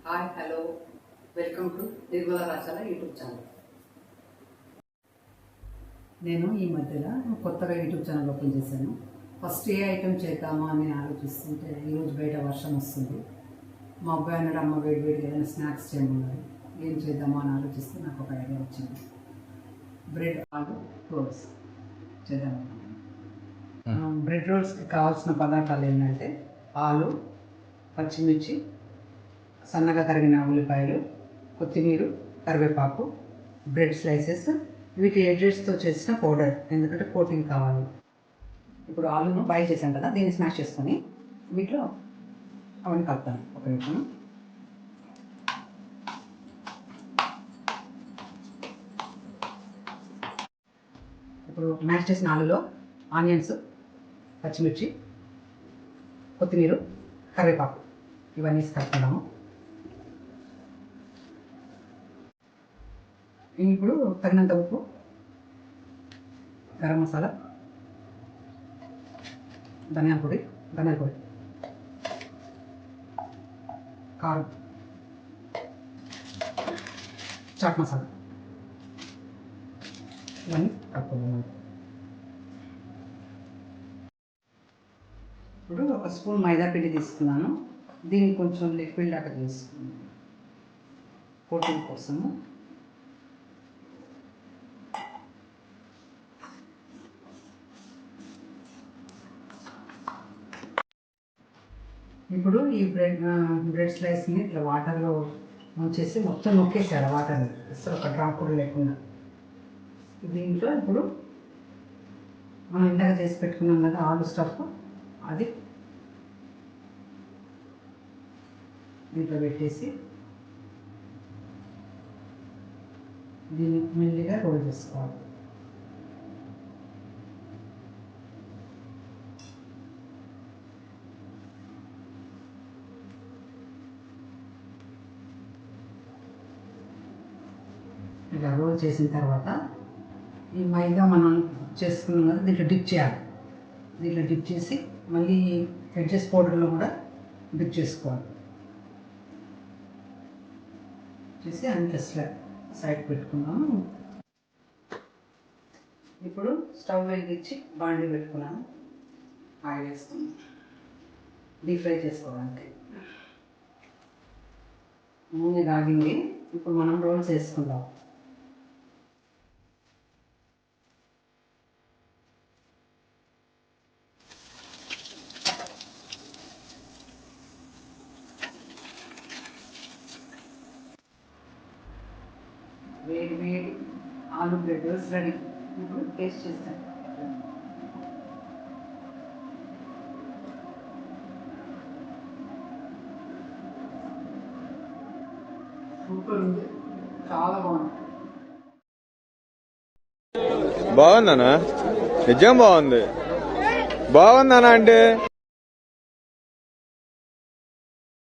Hi hello welcome to Nirmala Rashala YouTube channel. నేను ఈ మధ్యలో కొత్తగా యూట్యూబ్ ఛానల్ ఓపెన్ చేశాను. ఫస్ట్ ఏ ఐటెం చేద్దామా అని ఆలోచిస్తుంటే ఈరోజు బయట వర్షం వస్తుంది. మా అబ్బాయి అన్నాడు, అమ్మ వేడి వేడిగా ఏదైనా స్నాక్స్ చేయమన్నారు. ఏం చేద్దామా అని ఆలోచిస్తే నాకు ఒక ఐడియా వచ్చింది. బ్రెడ్ ఆలు రోల్స్ చేద్దామనుకున్నాను. బ్రెడ్ రోల్స్కి కావాల్సిన పదార్థాలు ఏంటంటే ఆలు, పచ్చిమిర్చి, సన్నగా తరిగిన ఉల్లిపాయలు, కొత్తిమీర, కరివేపాకు, బ్రెడ్ స్లైసెస్, వీటి ఎడ్జెస్తో చేసిన పౌడర్, ఎందుకంటే కోటింగ్ కావాలి. ఇప్పుడు ఆలును బాయిల్ చేశాను కదా, దీన్ని స్మాష్ చేసుకొని వీటిలో అవన్నీ కలుపుతాను. ఒక నిమిషం. ఇప్పుడు మ్యాష్ చేసిన ఆలులో ఆనియన్స్, పచ్చిమిర్చి, కొత్తిమీర, కరివేపాకు ఇవన్నీ కలుపుతున్నాము. ఇప్పుడు తగినంత ఉప్పు, గరం మసాలా, ధనియాల పొడి, కారం, చాట్ మసాలా ఇవన్నీ కలుపుకున్నాము. ఇప్పుడు ఒక స్పూన్ మైదా పిండి తీసుకున్నాను. దీన్ని కొంచెం లిక్విడ్ లాగా తీసుకున్నాను కోటింగ్ కోసము. ఇప్పుడు ఈ బ్రెడ్ స్లైస్ని ఇట్లా వాటర్లో ఉంచేసి మొత్తం నొక్కేసాడు వాటర్ని, అసలు ఒక డ్రాప్ కూడా లేకుండా. దీంట్లో ఇప్పుడు మనం ఇందాక చేసి పెట్టుకున్నాం కదా ఆలు స్టఫ్, అది దీంట్లో పెట్టేసి దీన్ని మెల్లిగా రోల్ చేసుకోవాలి. ఇలా రోల్ చేసిన తర్వాత ఈ మైదా మనం చేసుకున్నాం కదా దీంట్లో డిప్ చేయాలి. దీంట్లో డిప్ చేసి మళ్ళీ ఎడ్జెస్ పౌడర్లో కూడా డిప్ చేసుకోవాలి. చేసి అంత సైడ్ పెట్టుకున్నాము. ఇప్పుడు స్టవ్ వెలిగించి బాండీ పెట్టుకున్నాము. ఆయిల్ వేసుకున్నాం డీప్ ఫ్రై చేసుకోవడానికి. నూనె కాగింది. ఇప్పుడు మనం రోల్స్ వేసుకుందాం. వేడి వేడి ఆలు బ్రెడ్ రోల్స్ రెడీ. ఇప్పుడు టేస్ట్ చేస్తాను. సూపర్ ఉంది, చాలా బాగుంది. బాగుందనా? నిజం బాగుంది. బాగుందనా అంటే